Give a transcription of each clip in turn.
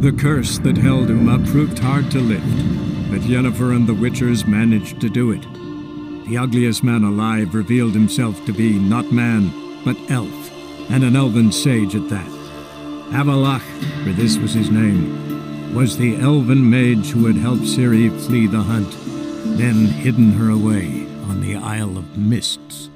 The curse that held Uma proved hard to lift, but Yennefer and the Witchers managed to do it. The ugliest man alive revealed himself to be not man, but elf, and an elven sage at that. Avalach, for this was his name, was the elven mage who had helped Ciri flee the hunt, then hidden her away on the Isle of Mists.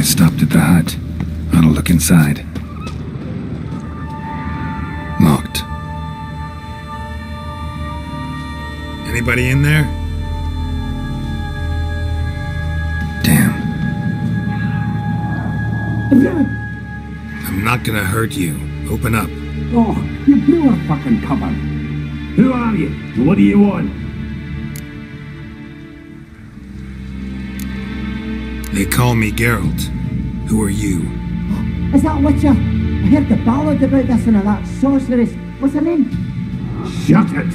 Stopped at the hut. I'll look inside. Locked. Anybody in there? Damn. I'm not gonna hurt you. Open up. Oh, you blew our fucking cover. Who are you? What do you want? They call me Geralt. Who are you? Is that Witcher? I heard the ballad about this and that sorceress. What's her name? Shut it!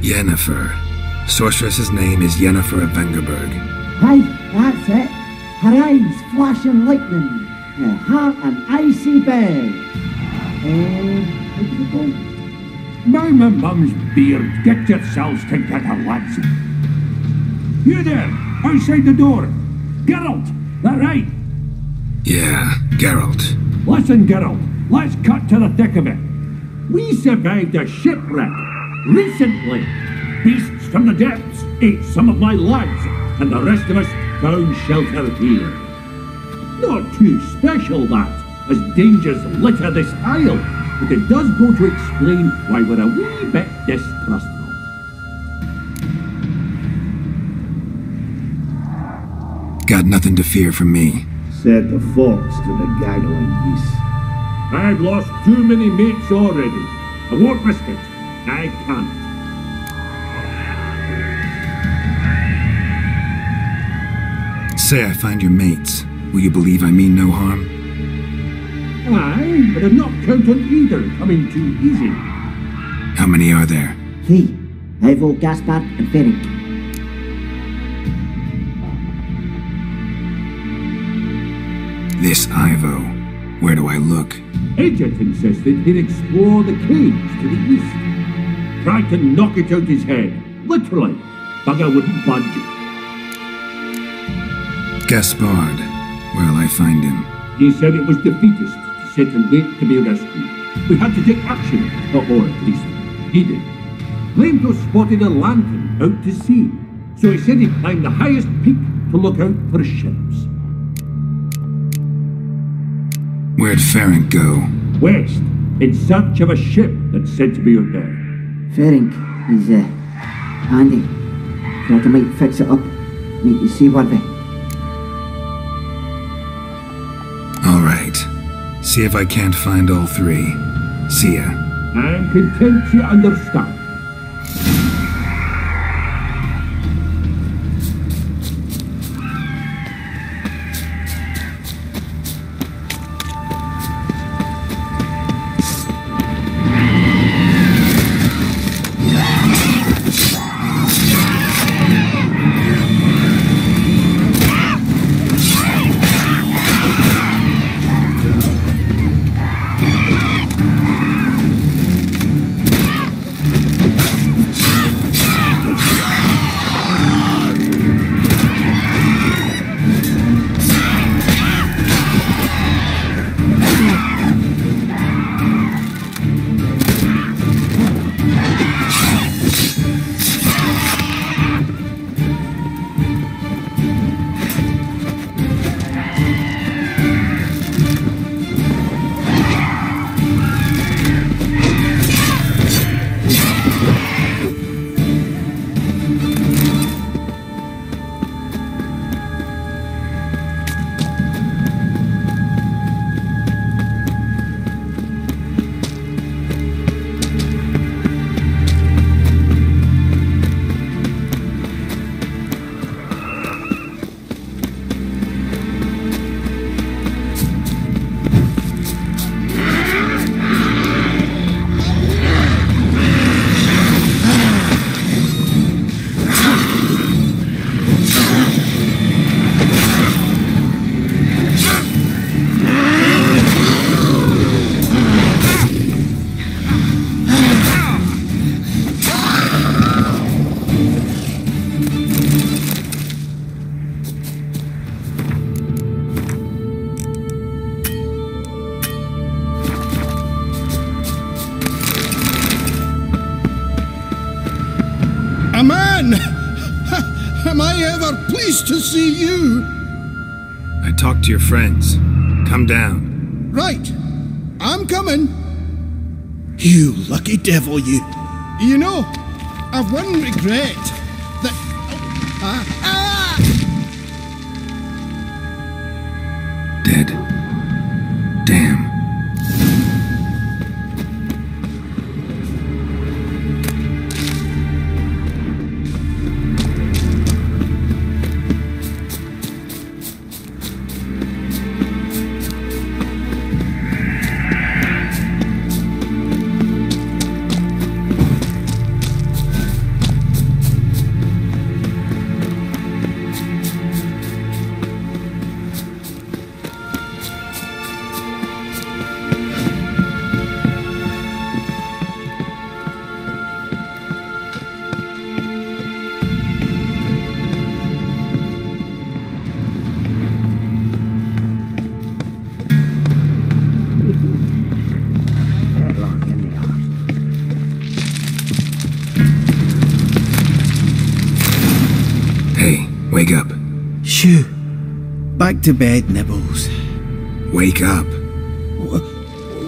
Yennefer. Sorceress's name is Yennefer of Vengerberg. Aye, that's it. Her eyes flashing lightning. Her heart an icy bed. Where did it go? Mind my mum's beard. Get yourselves together, lads. You there, outside the door. Geralt, that right? Yeah, Geralt. Listen, Geralt, let's cut to the thick of it. We survived a shipwreck recently. Beasts from the depths ate some of my lads, and the rest of us found shelter here. Not too special, that, as dangers litter this isle, but it does go to explain why we're a wee bit distrustful. got nothing to fear from me. Said the fox to the gaggling geese. I've lost too many mates already. I won't risk it. I can't. Say I find your mates. Will you believe I mean no harm? Aye, but I'd not count on either coming too easy. How many are there? 3. Ivo, Gaspard, and Ferenc. This Ivo. Where do I look? Agent insisted he'd explore the caves to the east. Tried to knock it out his head. Literally. Bugger wouldn't budge. Gaspard. Where'll I find him? He said it was defeatist to sit and wait to be rescued. We had to take action, or at least he did. Claimed to have spotted a lantern out to sea, so he said he'd climb the highest peak to look out for ships. Where'd Ferenc go? West, in search of a ship that's said to be out there. Ferenc, he's, handy. Thought I might fix it up. Make you see what All right. See if I can't find all 3. See ya. I'm content you understand. Am I ever pleased to see you? I talked to your friends. Come down. Right. I'm coming. You lucky devil, you. You know, I've one regret. That... Dead. Damn. Wake up. Shoo. Back to bed, Nibbles. Wake up.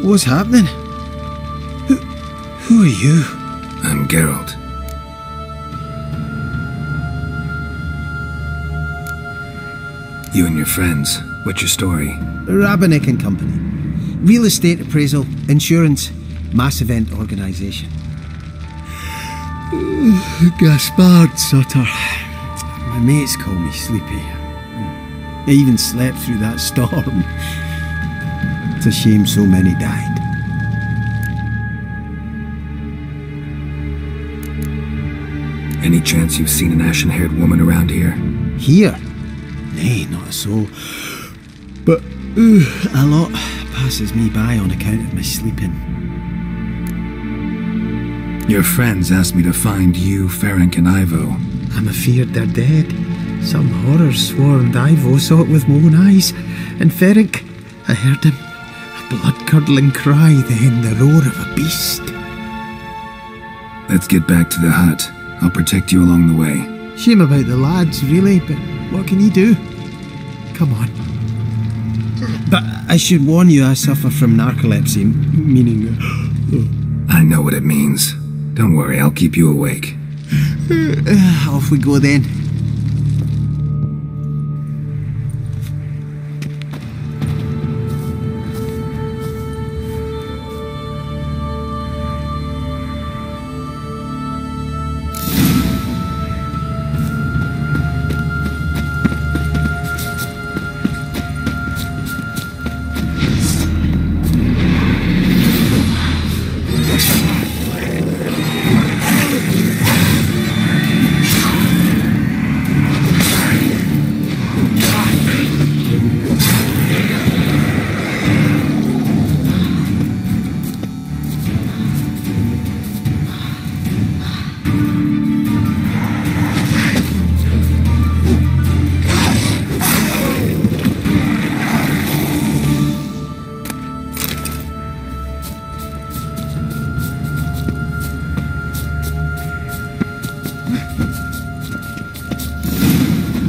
What's happening? Who are you? I'm Geralt. You and your friends, what's your story? Rabenik and Company. Real estate appraisal, insurance, mass event organisation. Gaspard, Sutter. My mates call me Sleepy. I even slept through that storm. It's a shame so many died. Any chance you've seen an ashen-haired woman around here? Here? Nay, not a soul. But a lot passes me by on account of my sleeping. Your friends asked me to find you, Ferenc, and Ivo. I'm afeard they're dead. Some horror-swarmed Ivo saw it with my own eyes. And Ferenc, I heard him. A blood-curdling cry, then the roar of a beast. Let's get back to the hut. I'll protect you along the way. Shame about the lads, really, but what can you do? Come on. But I should warn you, I suffer from narcolepsy, meaning... I know what it means. Don't worry, I'll keep you awake. Off we go then.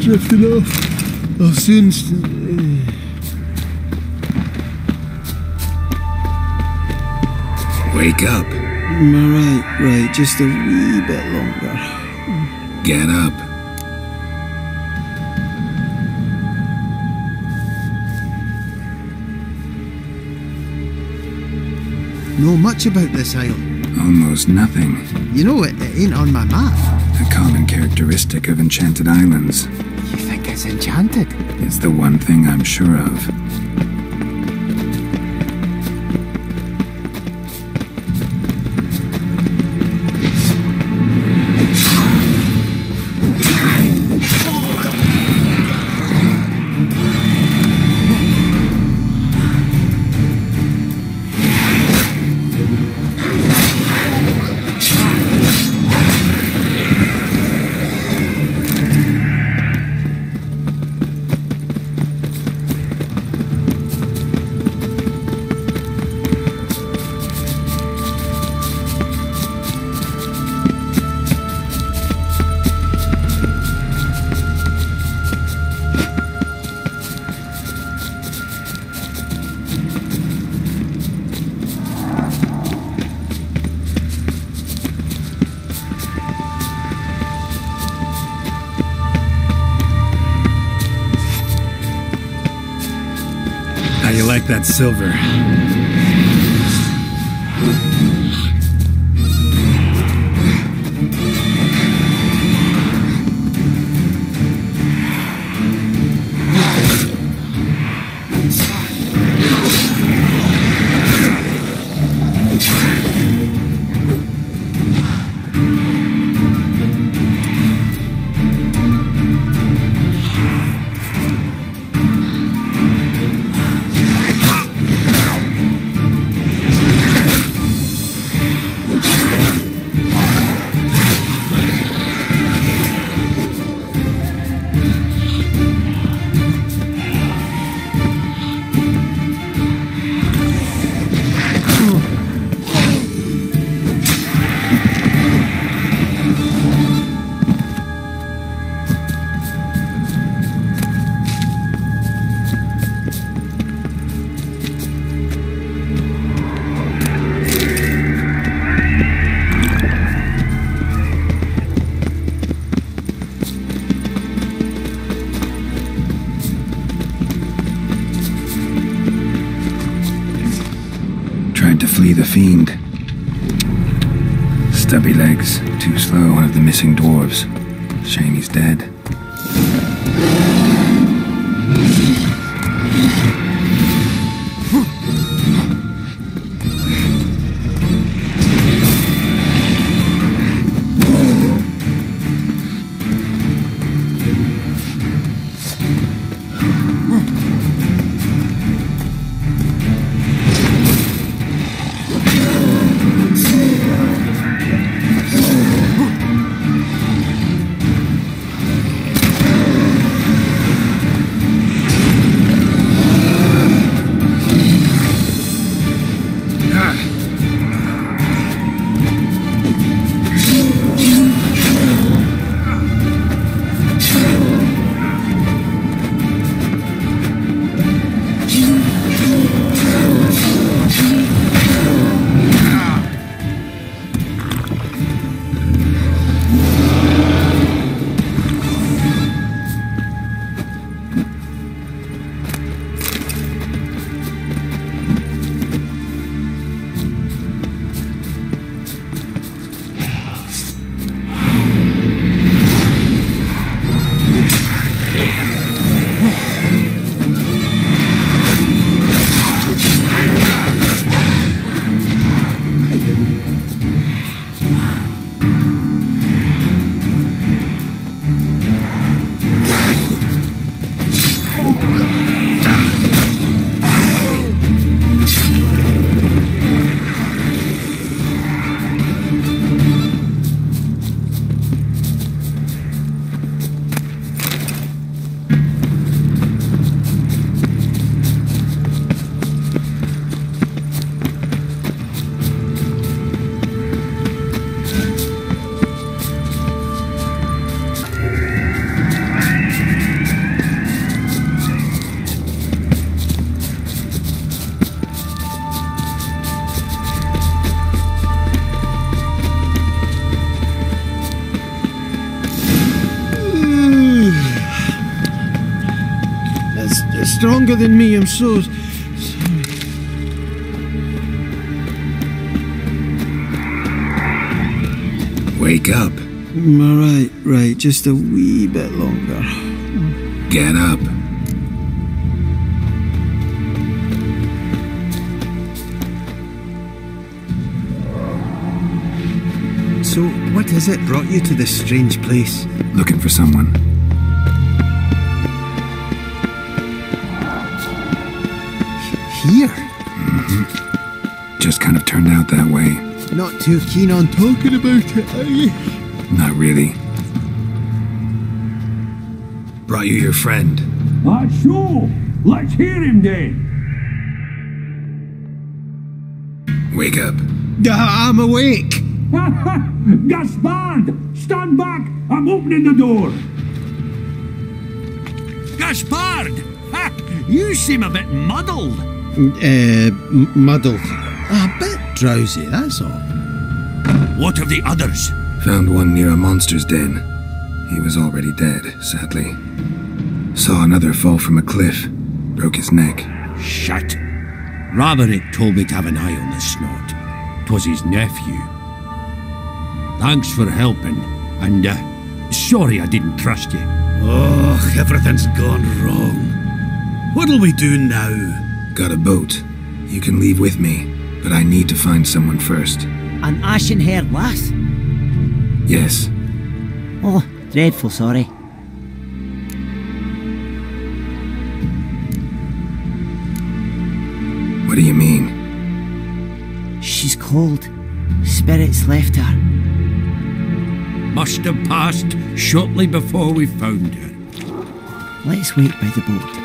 Drifting off. I'll soon... Wake up. Right, just a wee bit longer. Get up. Know much about this isle? Almost nothing. You know, it ain't on my map. A common characteristic of enchanted islands. You think it's enchanted? It's the one thing I'm sure of. How you like that silver? trying to flee the fiend. Stubby legs, too slow, one of the missing dwarves. Shame he's dead. Stronger than me, I'm so sorry. Wake up. Right, just a wee bit longer. Get up. So, what is it brought you to this strange place? Looking for someone. Here? Mm-hmm. Just kind of turned out that way. Not too keen on talking about it, are you? Not really. Brought you your friend. That's so. Let's hear him then. Wake up. I'm awake. Gaspard! Stand back! I'm opening the door! Gaspard! Ha! You seem a bit muddled. Muddled. A bit drowsy, that's all. What of the others? Found one near a monster's den. He was already dead, sadly. Saw another fall from a cliff. Broke his neck. Shit. Roderick told me to have an eye on the snot. 'Twas his nephew. Thanks for helping, and sorry I didn't trust you. Oh, everything's gone wrong. What'll we do now? Got a boat. You can leave with me, but I need to find someone first. An ashen-haired lass? Yes. Oh, dreadful sorry. What do you mean? She's cold. Spirits left her. Must have passed shortly before we found her. Let's wait by the boat.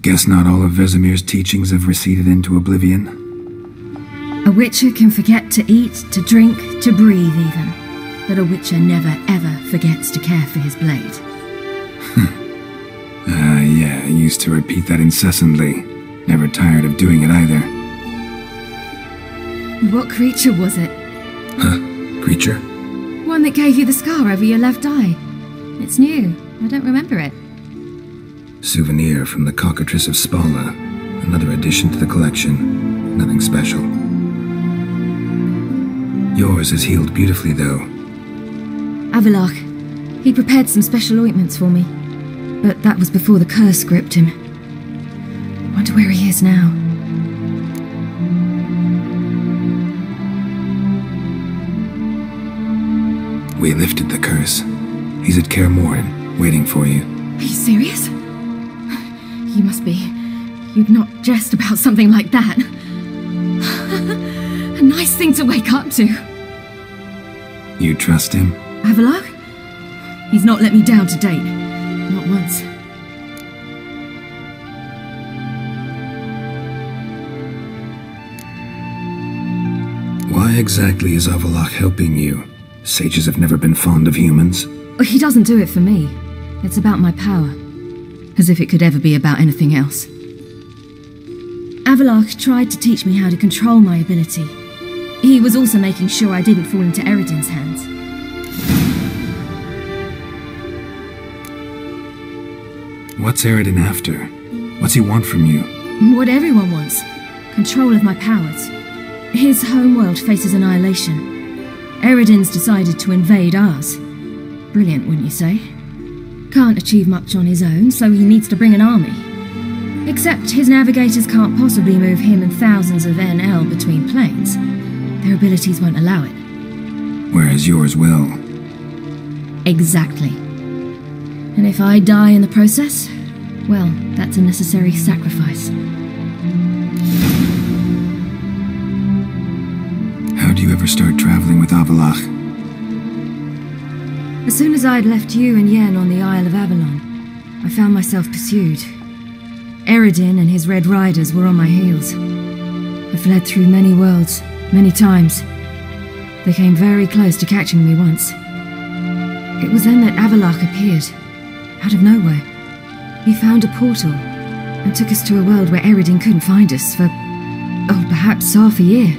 Guess not all of Vesemir's teachings have receded into oblivion. A witcher can forget to eat, to drink, to breathe even. But a witcher never ever forgets to care for his blade. Yeah, I used to repeat that incessantly. Never tired of doing it either. What creature was it? Huh? Creature? One that gave you the scar over your left eye. It's new. I don't remember it. Souvenir from the Cockatrice of Spala. Another addition to the collection. Nothing special. Yours has healed beautifully, though. Avalach. He prepared some special ointments for me. But that was before the curse gripped him. Wonder where he is now. We lifted the curse. He's at Kaer Morhen, waiting for you. Are you serious? You must be. You'd not jest about something like that. A nice thing to wake up to. You trust him? Avalach? He's not let me down to date. Not once. Why exactly is Avalach helping you? Sages have never been fond of humans. He doesn't do it for me. It's about my power. As if it could ever be about anything else. Avalach tried to teach me how to control my ability. He was also making sure I didn't fall into Eredin's hands. What's Eredin after? What's he want from you? What everyone wants. Control of my powers. His homeworld faces annihilation. Eredin's decided to invade ours. Brilliant, wouldn't you say? Can't achieve much on his own, so he needs to bring an army. Except his navigators can't possibly move him and thousands of NL between planes. Their abilities won't allow it. Whereas yours will. Exactly. And if I die in the process, well, that's a necessary sacrifice. How'd you ever start traveling with Avalach? As soon as I'd left you and Yen on the Isle of Avalon, I found myself pursued. Eredin and his Red Riders were on my heels. I fled through many worlds, many times. They came very close to catching me once. It was then that Avalach appeared, out of nowhere. He found a portal and took us to a world where Eredin couldn't find us for, oh, perhaps half a year.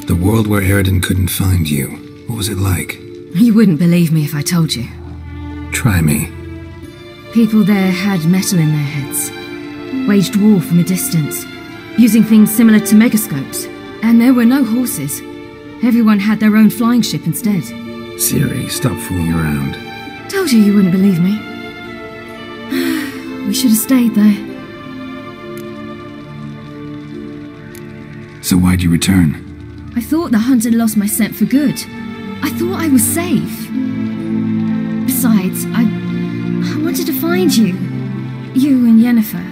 The world where Eredin couldn't find you. What was it like? You wouldn't believe me if I told you. Try me. People there had metal in their heads, waged war from a distance, using things similar to megascopes. And there were no horses. Everyone had their own flying ship instead. Siri, stop fooling around. Told you wouldn't believe me. We should have stayed there. So why'd you return? I thought the hunt had lost my scent for good. I thought I was safe. Besides, I wanted to find you. You and Yennefer.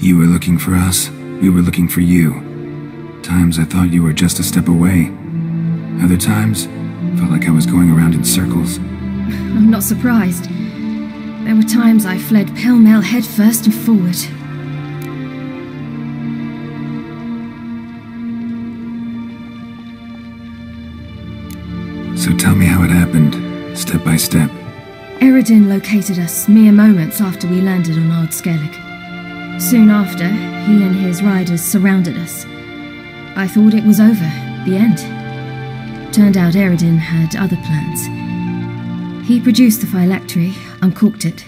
You were looking for us. We were looking for you. Times I thought you were just a step away. Other times, felt like I was going around in circles. I'm not surprised. There were times I fled pell-mell headfirst and forward. So tell me how it happened, step by step. Eredin located us mere moments after we landed on Ard Skellige. Soon after, he and his riders surrounded us. I thought it was over, the end. Turned out Eredin had other plans. He produced the phylactery, uncorked it.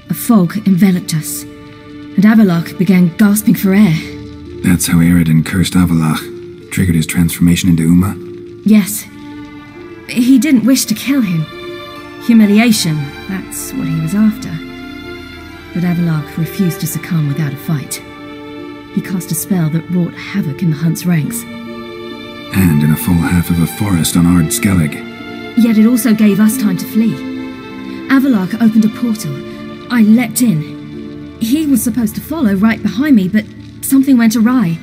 A fog enveloped us, and Avalach began gasping for air. That's how Eredin cursed Avalach, triggered his transformation into Uma? Yes. He didn't wish to kill him. Humiliation, that's what he was after. But Avalach refused to succumb without a fight. He cast a spell that wrought havoc in the hunt's ranks. And in a full half of a forest on Ard Skellige. Yet it also gave us time to flee. Avalach opened a portal. I leapt in. He was supposed to follow right behind me, but something went awry.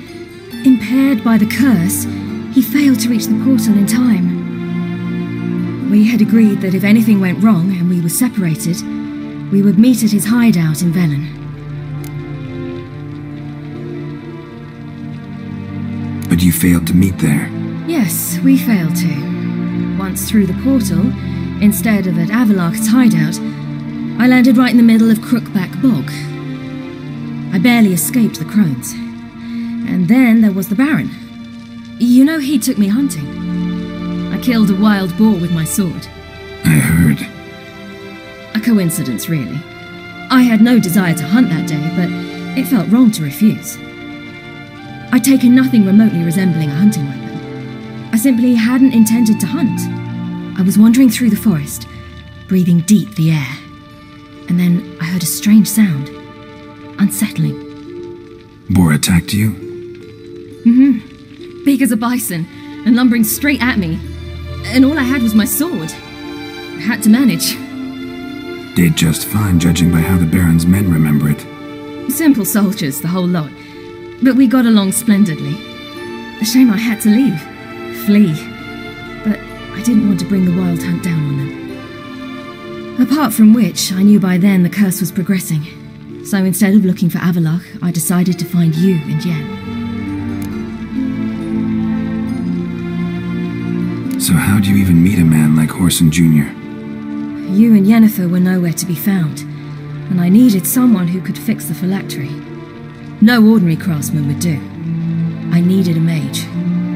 Impaired by the curse, he failed to reach the portal in time. We had agreed that if anything went wrong and we were separated, we would meet at his hideout in Velen. But you failed to meet there. Yes, we failed to. Once through the portal, instead of at Avalok's hideout, I landed right in the middle of Crookback Bog. I barely escaped the crones. And then there was the Baron. You know, he took me hunting. I killed a wild boar with my sword. I heard. A coincidence, really. I had no desire to hunt that day, but it felt wrong to refuse. I'd taken nothing remotely resembling a hunting weapon. I simply hadn't intended to hunt. I was wandering through the forest, breathing deep the air. And then I heard a strange sound. Unsettling. Boar attacked you? Big as a bison, and lumbering straight at me. And all I had was my sword. I had to manage. Did just fine, judging by how the Baron's men remember it. Simple soldiers, the whole lot. But we got along splendidly. A shame I had to leave. Flee. But I didn't want to bring the wild hunt down on them. Apart from which, I knew by then the curse was progressing. So instead of looking for Avalok, I decided to find you and Yen. So how'd you even meet a man like Horson Jr.? You and Yennefer were nowhere to be found, and I needed someone who could fix the phylactery. No ordinary craftsman would do. I needed a mage,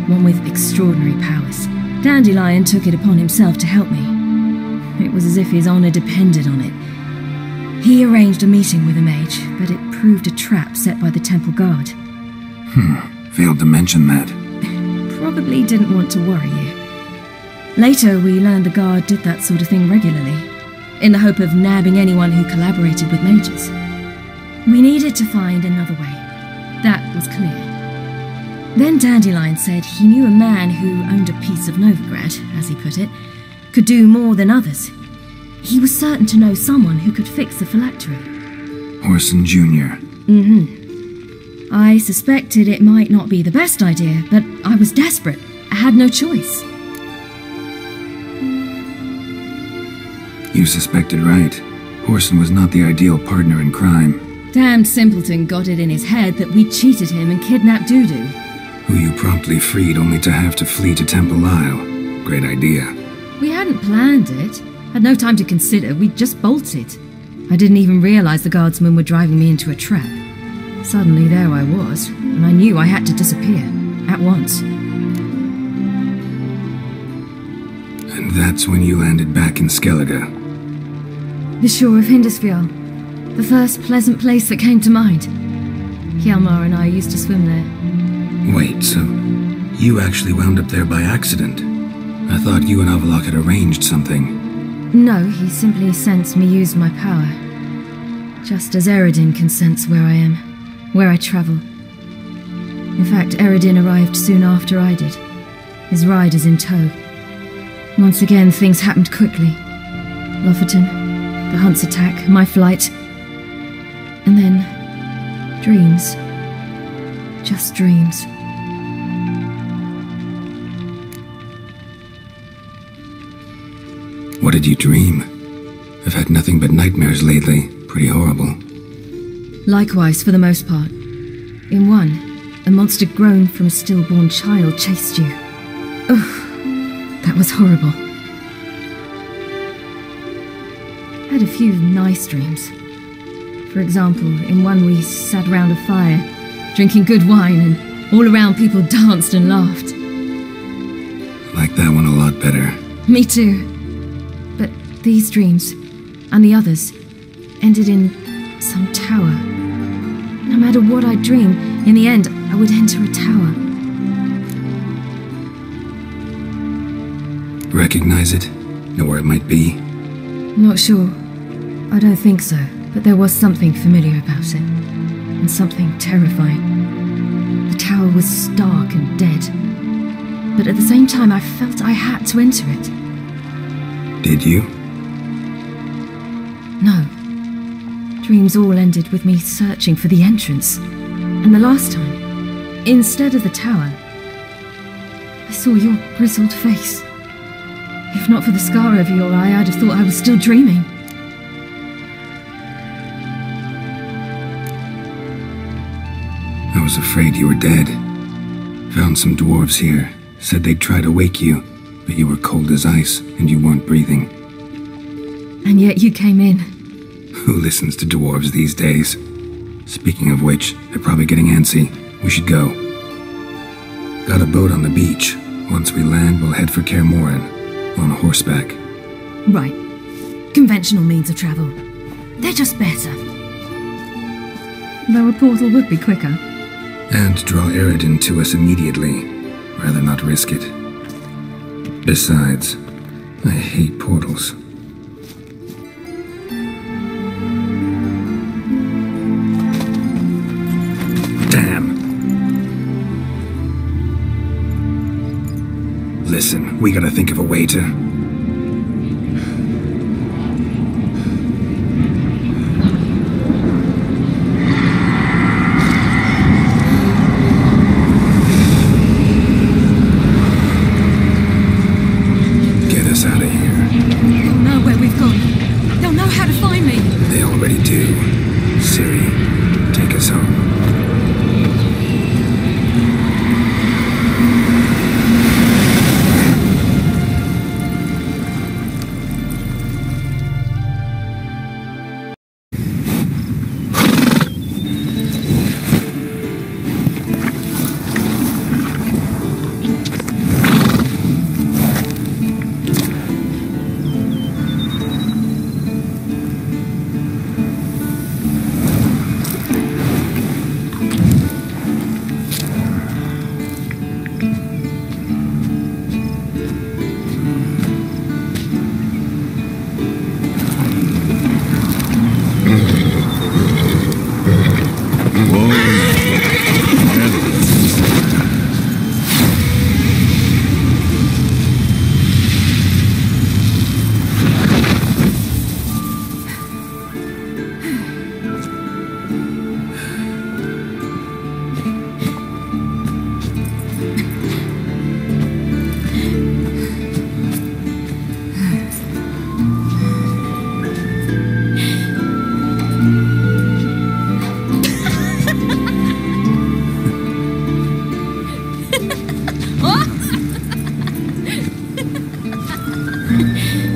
one with extraordinary powers. Dandelion took it upon himself to help me. It was as if his honor depended on it. He arranged a meeting with a mage, but it proved a trap set by the temple guard. Failed to mention that. Probably didn't want to worry you. Later, we learned the guard did that sort of thing regularly, in the hope of nabbing anyone who collaborated with mages. We needed to find another way. That was clear. Then Dandelion said he knew a man who owned a piece of Novigrad, as he put it, could do more than others. He was certain to know someone who could fix the phylactery. Horson Jr. I suspected it might not be the best idea, but I was desperate. I had no choice. You suspected right. Horson was not the ideal partner in crime. Damned simpleton got it in his head that we cheated him and kidnapped Dudu. Who you promptly freed only to have to flee to Temple Isle. Great idea. We hadn't planned it. Had no time to consider. We just bolted. I didn't even realize the guardsmen were driving me into a trap. Suddenly there I was, and I knew I had to disappear. At once. And that's when you landed back in Skellige. The shore of Hindisfjall. The first pleasant place that came to mind. Hjalmar and I used to swim there. Wait, so you actually wound up there by accident? I thought you and Avalok had arranged something. No, he simply sensed me use my power. Just as Eredin can sense where I am, where I travel. In fact, Eredin arrived soon after I did, his riders in tow. Once again, things happened quickly. Lofoten, the hunt's attack, my flight. And then, dreams. Just dreams. What did you dream? I've had nothing but nightmares lately. Pretty horrible. Likewise, for the most part. In one, a monster grown from a stillborn child chased you. Ugh. That was horrible. I had a few nice dreams. For example, in one we sat around a fire, drinking good wine, and all around people danced and laughed. Like that one a lot better. Me too. But these dreams, and the others, ended in some tower. No matter what I dream, in the end, I would enter a tower. Recognize it? Know where it might be? Not sure. I don't think so, but there was something familiar about it. And something terrifying. The tower was stark and dead. But at the same time, I felt I had to enter it. Did you? No. Dreams all ended with me searching for the entrance. And the last time, instead of the tower, I saw your grizzled face. If not for the scar over your eye, I'd have thought I was still dreaming. I was afraid you were dead. Found some dwarves here. Said they'd try to wake you, but you were cold as ice and you weren't breathing. And yet you came in. Who listens to dwarves these days? Speaking of which, they're probably getting antsy. We should go. Got a boat on the beach. Once we land, we'll head for Kaer Morhen, on horseback. Right. Conventional means of travel. They're just better. Though a portal would be quicker. And draw Eredin to us immediately. Rather not risk it. Besides, I hate portals. Damn. Listen, we gotta think of a way to...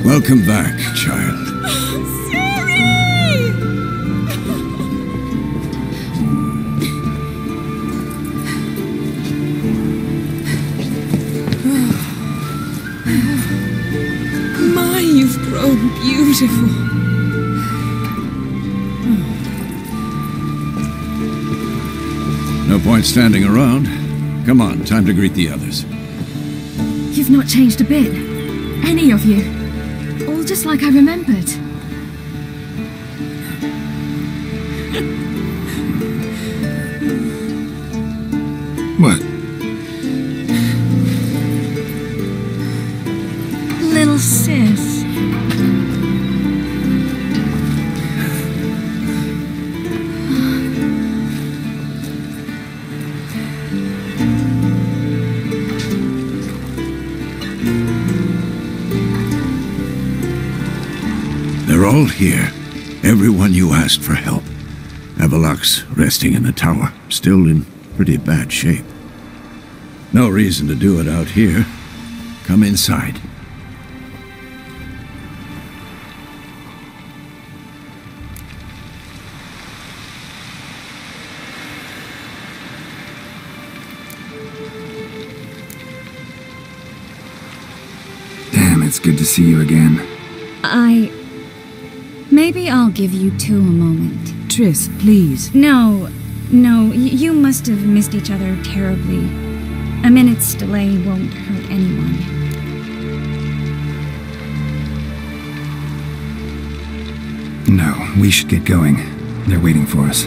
Welcome back, child. My, you've grown beautiful. No point standing around. Come on, time to greet the others. You've not changed a bit. Any of you. All just like I remembered. What? Little sis. They're all here. Everyone you asked for help. Avalok's resting in the tower, still in pretty bad shape. No reason to do it out here. Come inside. Damn, it's good to see you again. Maybe I'll give you two a moment. Triss, please. No, you must have missed each other terribly. A minute's delay won't hurt anyone. No, we should get going. They're waiting for us.